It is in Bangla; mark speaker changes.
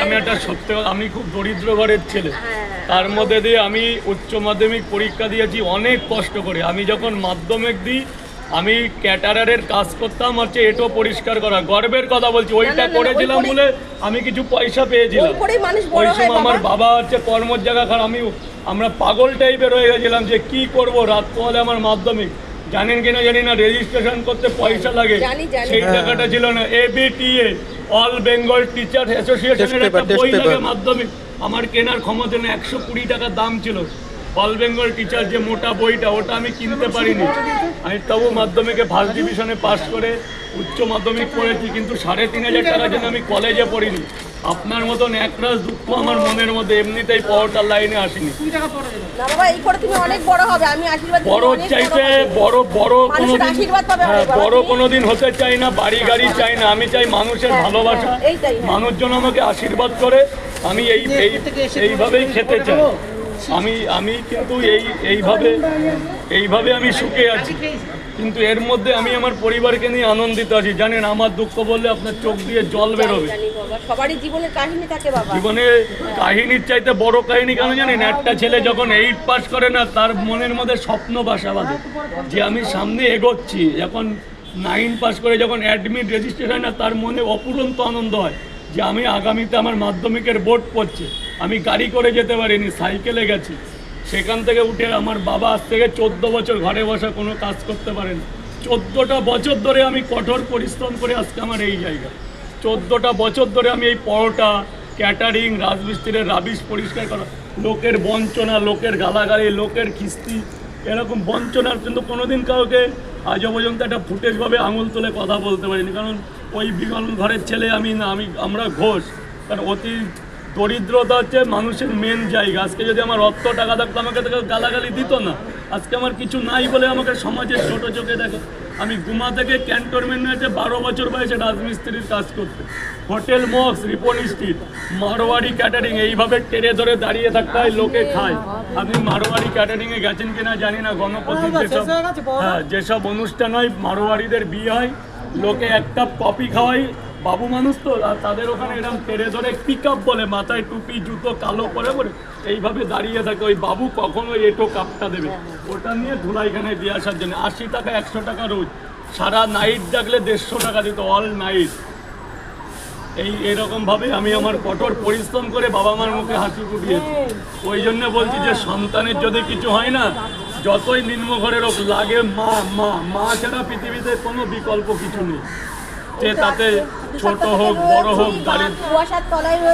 Speaker 1: আমি একটা সত্যি আমি খুব দরিদ্র ঘরের ছেলে, তার মধ্যে দিয়ে আমি উচ্চ মাধ্যমিক পরীক্ষা দিয়েছি অনেক কষ্ট করে। আমি যখন মাধ্যমিক দিই আমি ক্যাটারারের কাজ করতাম, হচ্ছে এটো পরিষ্কার করা, গর্বের কথা বলছি, ওইটা করেছিলাম বলে আমি কিছু পয়সা পেয়েছিলাম। ওই সময় আমার বাবা হচ্ছে কর্মর জায়গা খারাপ, আমরা পাগল টাইপের হয়ে গেছিলাম যে কি করব। রাত হলে আমার মাধ্যমিক, জানেন কিনা জানি না, রেজিস্ট্রেশন করতে পয়সা লাগে, সেই টাকাটা ছিল না। ABTA অল বেঙ্গল টিচার অ্যাসোসিয়েশনের একটা বই লাগে মাধ্যমিক, আমার কেনার ক্ষমতা নেই, 120 টাকা দাম ছিল। অল বেঙ্গল টিচার যে মোটা বইটা, ওটা আমি কিনতে পারিনি। আমি তবু মাধ্যমিকে ফার্স্ট ডিভিশনে পাস করে উচ্চ মাধ্যমিক পড়েছি, কিন্তু 3500 টাকার জন্য আমি কলেজে পড়িনি। আপনার মতন একরাশ দুঃখ আমার মনের মধ্যে, এমনিতেই পড়াটার লাইনে আসিনি। বড় চাইতে বড় কোনোদিন হতে চাই না, বাড়ি গাড়ি চাই না, আমি চাই মানুষের ভালোবাসা, মানুষজন আমাকে আশীর্বাদ করে, আমি এইভাবেই খেতে চাই। আমি কিন্তু এইভাবে আমি সুখে আছি, কিন্তু এর মধ্যে আমি আমার পরিবারকে নিয়ে আনন্দিত আছি। জানেন, আমার দুঃখ বললে আপনার চোখ দিয়ে জল বেরোবে।
Speaker 2: সবারই জীবনের কাহিনী থাকে বাবা,
Speaker 1: জীবনে কাহিনীর চাইতে বড় কাহিনী কেন জানেন? একটা ছেলে যখন 8 পাস করে না, তার মনের মধ্যে স্বপ্ন বাসা বাঁধে যে আমি সামনে এগোচ্ছি। যখন 9 পাস করে যখন অ্যাডমিট রেজিস্ট্রেশন না, তার মনে অপুরন্ত আনন্দ হয় যে আমি আগামীতে আমার মাধ্যমিকের বোর্ড পড়ছে। আমি গাড়ি করে যেতে পারিনি, সাইকেলে গেছি। সেখান থেকে উঠে আমার বাবা আজ থেকে 14 বছর ঘরে বসা কোনো কাজ করতে পারেন। 14টা বছর ধরে আমি কঠোর পরিশ্রম করে আজকে আমার এই জায়গা। 14টা বছর ধরে আমি এই পরোটা, ক্যাটারিং, রাজমিস্ত্রির রাবিশ পরিষ্কার করা, লোকের বঞ্চনা, লোকের গালাগালি, লোকের খিস্তি, এরকম বঞ্চনার কিন্তু কোনোদিন কাউকে আজও পর্যন্ত একটা ফুটেজভাবে আঙুল তুলে কথা বলতে পারিনি। কারণ ওই বিগল ঘরের ছেলে আমি না, আমরা ঘোষ। কারণ অতি দরিদ্রতা হচ্ছে মানুষের মেন জায়গা। আজকে যদি আমার অর্থ টাকা থাকতো আমাকে গালাগালি দিত না। আজকে আমার কিছু নাই বলে আমাকে সমাজের ছোট চোখে দেখে। আমি গুমা থেকে ক্যান্টনমেন্ট হয়েছে 12 বছর বয়সে রাজমিস্ত্রির কাজ করতে, hotel Mox, Ripon street, Marwari catering, এইভাবে টেরে ধরে দাঁড়িয়ে থাকতে হয়, লোকে খায়। আপনি মারোয়ারি ক্যাটারিংয়ে গেছেন কিনা জানি না, গণপতি যেসব অনুষ্ঠান হয়, মারোয়ারিদের বিয়ে হয়, লোকে এক কাপ কফি খাওয়াই, বাবু মানুষ তো, আর তাদের ওখানে এরকম টেরে ধরে পিক আপ বলে, মাথায় টুপি জুতো কালো পরে এইভাবে দাঁড়িয়ে থাকে। ওই বাবু কখন ওই এটো কাপটা দেবে, ওটা নিয়ে ধুলাইখানে দিয়ে আসার জন্য 80 টাকা 100 টাকা রোজ। সারা নাইট ডাকলে 150 টাকা দিত, অল নাইট। এরকমভাবে আমি আমার কঠোর পরিশ্রম করে বাবা মার মুখে হাসি ফুটিয়েছি। ওই জন্য বলছি যে সন্তানের যদি কিছু হয় না, যতই নিম্ন ঘরের হোক, লাগে মা। মা মা ছাড়া পৃথিবীতে কোনো বিকল্প কিছু নেই। যে তাতে ছোট হোক বড় হোক, গাড়ি